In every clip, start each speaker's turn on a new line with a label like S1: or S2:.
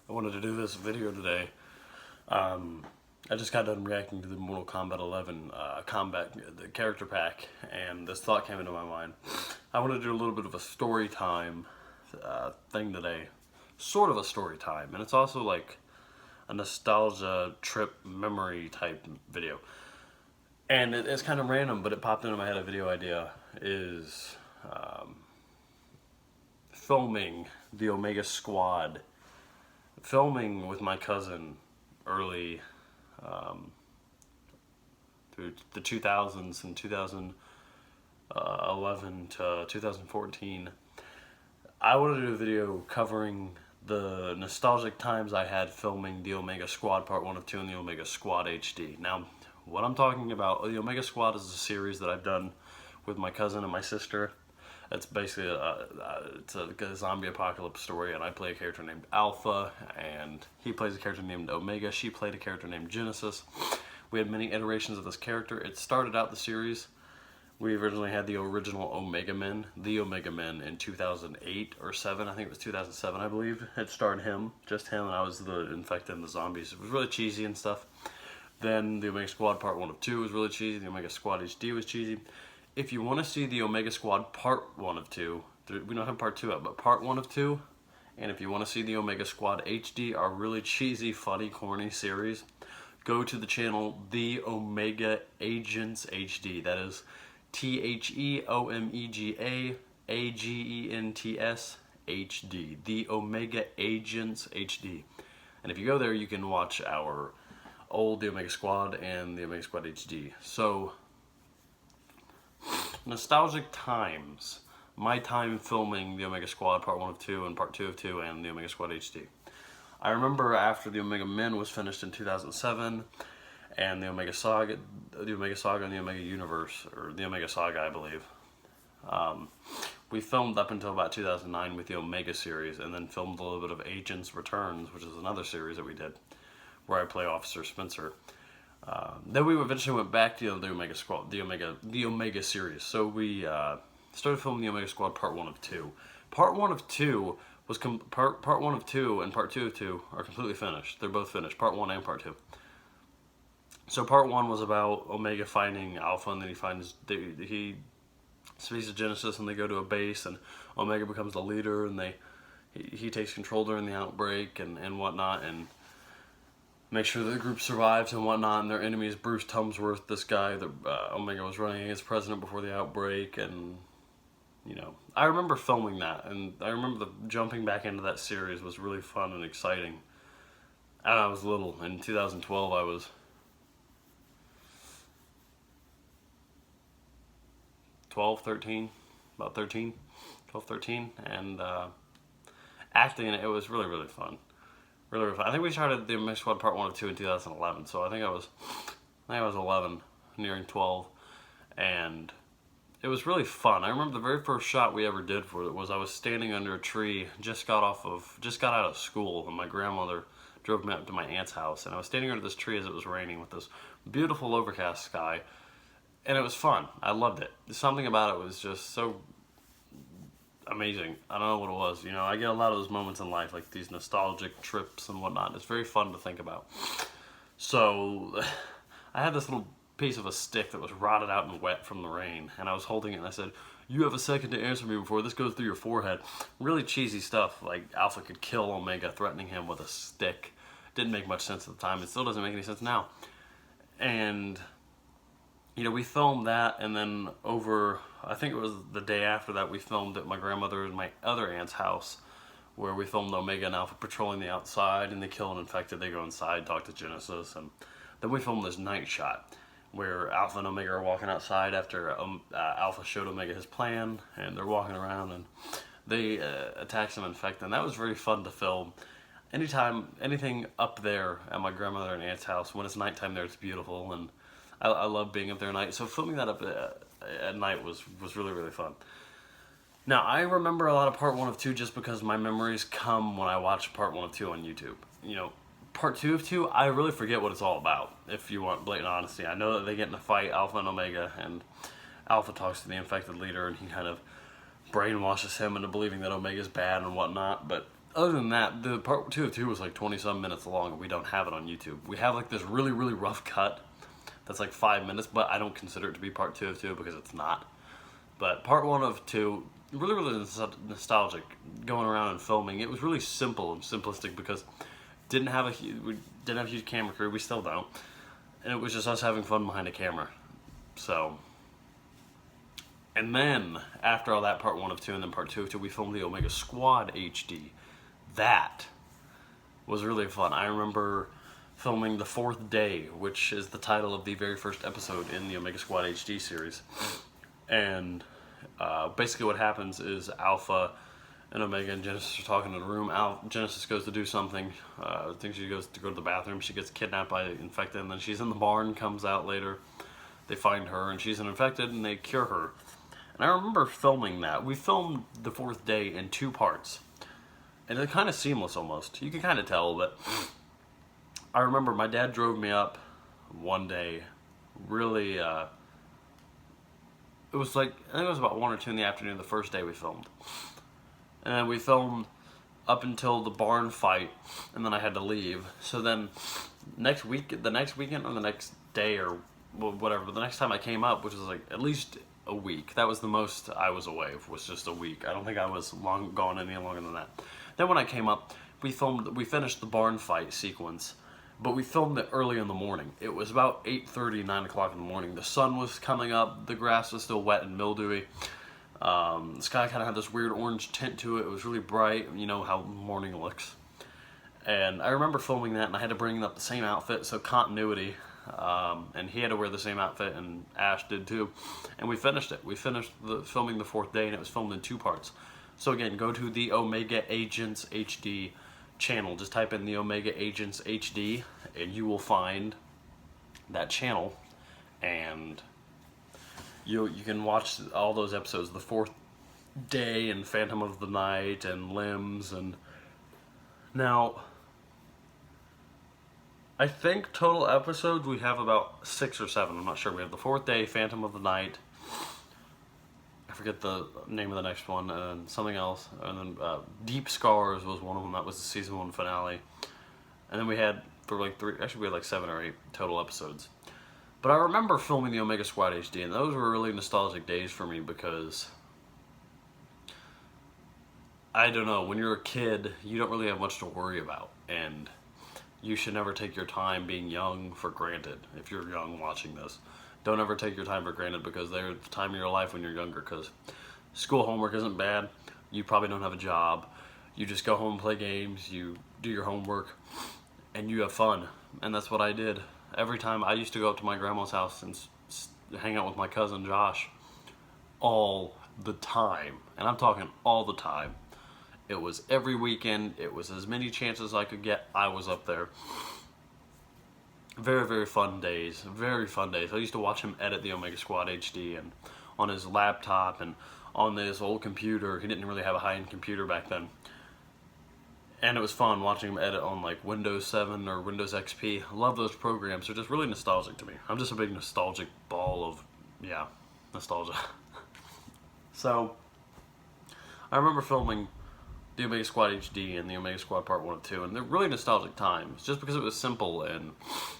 S1: I wanted to do this video today. I just got done reacting to the Mortal Kombat 11 the character pack, and this thought came into my mind. I want to do a little bit of a story time thing today. Sort of a story time, and it's also like a nostalgia trip memory type video. And it's kind of random, but it popped into my head. A video idea is filming the Omega Squad, filming with my cousin early through the 2000s and 2011 to 2014. I wanted to do a video covering the nostalgic times I had filming the Omega Squad Part 1 of 2 and the Omega Squad HD. Now, what I'm talking about, the Omega Squad is a series that I've done with my cousin and my sister. It's basically it's a zombie apocalypse story, and I play a character named Alpha, and he plays a character named Omega. She played a character named Genesis. We had many iterations of this character. It started out the series. We originally had the original Omega Men, in 2008 or 7. I think it was 2007, I believe. It starred him, just him, and I was the infected and the zombies. It was really cheesy and stuff. Then the Omega Squad Part 1 of 2 was really cheesy. The Omega Squad HD was cheesy. If you want to see the Omega Squad Part 1 of 2, we don't have Part 2 out, but Part 1 of 2, and if you want to see the Omega Squad HD, our really cheesy, funny, corny series, go to the channel The Omega Agents HD. That is TheOmegaAgents HD. The Omega Agents HD. And if you go there, you can watch our old The Omega Squad and the Omega Squad HD. So, nostalgic times. My time filming the Omega Squad Part 1 of 2 and Part 2 of 2 and the Omega Squad HD. I remember after the Omega Men was finished in 2007 and the Omega Saga and the Omega Universe, or the Omega Saga, I believe. We filmed up until about 2009 with the Omega series, and then filmed a little bit of Agents Returns, which is another series that we did, where I play Officer Spencer. Then we eventually went back to the Omega Squad, the Omega series. So we started filming the Omega Squad Part 1 of 2. Part 1 of 2 was Part 1 of 2 and Part 2 of 2 are completely finished. They're both finished, Part 1 and Part 2. So Part 1 was about Omega finding Alpha, and then he speaks to Genesis, and they go to a base, and Omega becomes the leader, and he takes control during the outbreak and whatnot, and make sure that the group survives and whatnot. And their enemy is Bruce Tumsworth, this guy that Omega was running against president before the outbreak. And you know, I remember filming that, and I remember jumping back into that series was really fun and exciting. And I was little. In 2012, I was 12, 13, about 13, 12, 13, and acting in it was really, really fun. Really, really fun. I think we started the Omega Squad Part 1 of 2 in 2011, so I think I was 11, nearing 12, and it was really fun. I remember the very first shot we ever did for it was I was standing under a tree, just got out of school, and my grandmother drove me up to my aunt's house, and I was standing under this tree as it was raining with this beautiful overcast sky, and it was fun. I loved it. Something about it was just so amazing. I don't know what it was. You know, I get a lot of those moments in life, like these nostalgic trips and whatnot. It's very fun to think about. So, I had this little piece of a stick that was rotted out and wet from the rain, and I was holding it, and I said, "You have a second to answer me before this goes through your forehead." Really cheesy stuff, like Alpha could kill Omega, threatening him with a stick. Didn't make much sense at the time. It still doesn't make any sense now. And you know, we filmed that, and then I think it was the day after that, we filmed at my grandmother and my other aunt's house, where we filmed Omega and Alpha patrolling the outside, and they kill an infected. They go inside, talk to Genesis, and then we filmed this night shot, where Alpha and Omega are walking outside after Alpha showed Omega his plan, and they're walking around, and they attack some infected, and that was very fun to film. Anything up there at my grandmother and aunt's house, when it's nighttime there, it's beautiful, and I love being up there at night. So filming that up at night was really, really fun. Now, I remember a lot of Part 1 of 2 just because my memories come when I watch Part 1 of 2 on YouTube. You know, Part 2 of 2, I really forget what it's all about, if you want blatant honesty. I know that they get in a fight, Alpha and Omega, and Alpha talks to the infected leader, and he kind of brainwashes him into believing that Omega's bad and whatnot. But other than that, the part 2 of 2 was like 20-some minutes long, and we don't have it on YouTube. We have like this really, really rough cut that's like 5 minutes, but I don't consider it to be part 2 of 2 because it's not. But part 1 of 2, really, really nostalgic, going around and filming. It was really simple and simplistic because we didn't have a huge camera crew. We still don't, and it was just us having fun behind a camera. So, and then after all that, part 1 of 2, and then part 2 of 2, we filmed the Omega Squad HD. That was really fun. I remember filming The Fourth Day, which is the title of the very first episode in the Omega Squad HD series. And basically what happens is Alpha and Omega and Genesis are talking in a room. Genesis goes to do something. I think she goes to go to the bathroom. She gets kidnapped by an infected, and then she's in the barn, comes out later. They find her, and she's an infected, and they cure her. And I remember filming that. We filmed The Fourth Day in 2 parts. And it's kind of seamless almost. You can kind of tell, but I remember my dad drove me up one day, really, it was like, I think it was about 1 or 2 in the afternoon the first day we filmed. And then we filmed up until the barn fight, and then I had to leave. So then the next weekend or the next day or whatever, but the next time I came up, which was like at least a week, that was the most I was away, was just a week. I don't think I was gone any longer than that. Then when I came up, we finished the barn fight sequence, but we filmed it early in the morning. It was about 8:30, 9 o'clock in the morning. The sun was coming up, the grass was still wet and mildewy. The sky kind of had this weird orange tint to it. It was really bright, you know how morning looks. And I remember filming that, and I had to bring up the same outfit, so continuity. And he had to wear the same outfit, and Ash did too. And we finished it. We finished filming The Fourth Day, and it was filmed in 2 parts. So again, go to the Omega Agents HD channel. Just type in the Omega Agents HD, and you will find that channel. And you can watch all those episodes, The Fourth Day and Phantom of the Night and Limbs. And now, I think total episodes we have about 6 or 7. I'm not sure. We have The Fourth Day, Phantom of the Night, I forget the name of the next one, and something else. And then Deep Scars was one of them. That was the season 1 finale. And then we had, for like 3, actually we had like 7 or 8 total episodes. But I remember filming the Omega Squad HD, and those were really nostalgic days for me because, I don't know, when you're a kid, you don't really have much to worry about. And you should never take your time being young for granted. If you're young watching this, don't ever take your time for granted, because there's a time in your life when you're younger, because school homework isn't bad. You probably don't have a job. You just go home and play games. You do your homework, and you have fun. And that's what I did. Every time I used to go up to my grandma's house and hang out with my cousin Josh all the time. And I'm talking all the time. It was every weekend. It was as many chances I could get. I was up there. Very, very fun days. Very fun days. I used to watch him edit the Omega Squad HD, and on his laptop and on this old computer. He didn't really have a high-end computer back then. And it was fun watching him edit on like Windows 7 or Windows XP. I love those programs. They're just really nostalgic to me. I'm just a big nostalgic ball of, yeah, nostalgia. So, I remember filming the Omega Squad HD and the Omega Squad Part 1 and 2, and they're really nostalgic times, just because it was simple and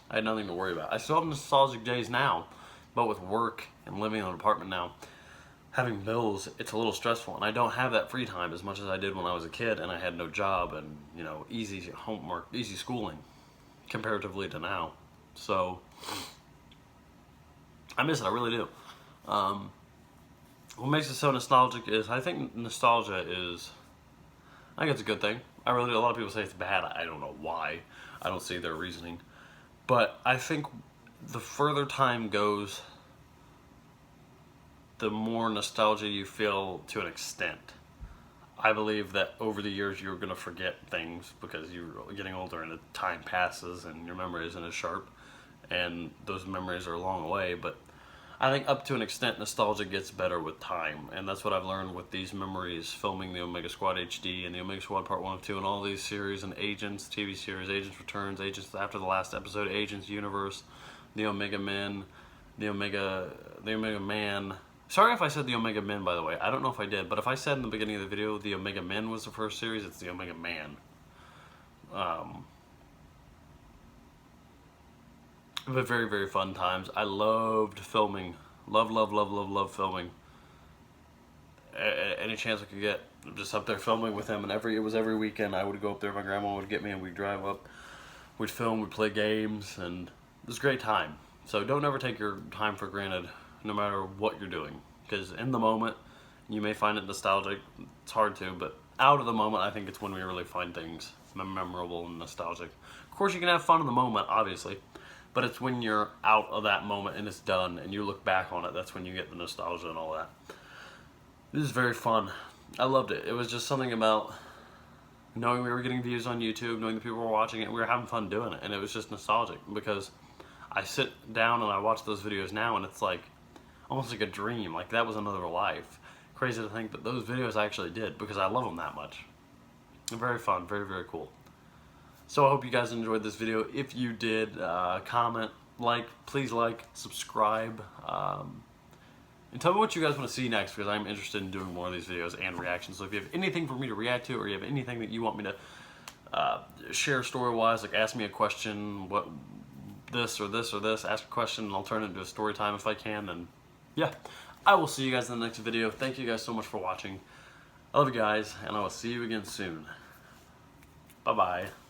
S1: I had nothing to worry about. I still have nostalgic days now, but with work and living in an apartment now, having bills, it's a little stressful, and I don't have that free time as much as I did when I was a kid and I had no job and, you know, easy homework, easy schooling, comparatively to now. So, I miss it, I really do. What makes it so nostalgic is, I think nostalgia is, I think it's a good thing. I really do. A lot of people say it's bad. I don't know why. I don't see their reasoning. But I think the further time goes, the more nostalgia you feel to an extent. I believe that over the years you're going to forget things because you're getting older and the time passes and your memory isn't as sharp. And those memories are a long way, but I think up to an extent nostalgia gets better with time, and that's what I've learned with these memories, filming the Omega Squad HD and the Omega Squad Part 1 and 2 and all these series and Agents, TV series, Agents Returns, Agents After the Last Episode, Agents Universe, the Omega Men, the Omega Man, Sorry if I said the Omega Men, by the way. I don't know if I did, but if I said in the beginning of the video the Omega Men was the first series, it's the Omega Man. But very, very fun times. I loved filming. Love, love, love, love, love filming. Any chance I could get, I'm just up there filming with him, and it was every weekend I would go up there, my grandma would get me, and we'd drive up, we'd film, we'd play games, and it was a great time. So don't ever take your time for granted, no matter what you're doing, because in the moment, you may find it nostalgic, it's hard to, but out of the moment, I think it's when we really find things memorable and nostalgic. Of course, you can have fun in the moment, obviously, but it's when you're out of that moment and it's done, and you look back on it, that's when you get the nostalgia and all that. This is very fun. I loved it. It was just something about knowing we were getting views on YouTube, knowing that people were watching it, we were having fun doing it, and it was just nostalgic, because I sit down and I watch those videos now, and it's like almost like a dream, like that was another life. Crazy to think that those videos I actually did, because I love them that much. They're very fun, very, very cool. So I hope you guys enjoyed this video. If you did, comment, please like, subscribe, and tell me what you guys want to see next, because I'm interested in doing more of these videos and reactions. So if you have anything for me to react to, or you have anything that you want me to share story-wise, like ask me a question, what this or this or this, ask a question, and I'll turn it into a story time if I can. And yeah, I will see you guys in the next video. Thank you guys so much for watching. I love you guys, and I will see you again soon. Bye-bye.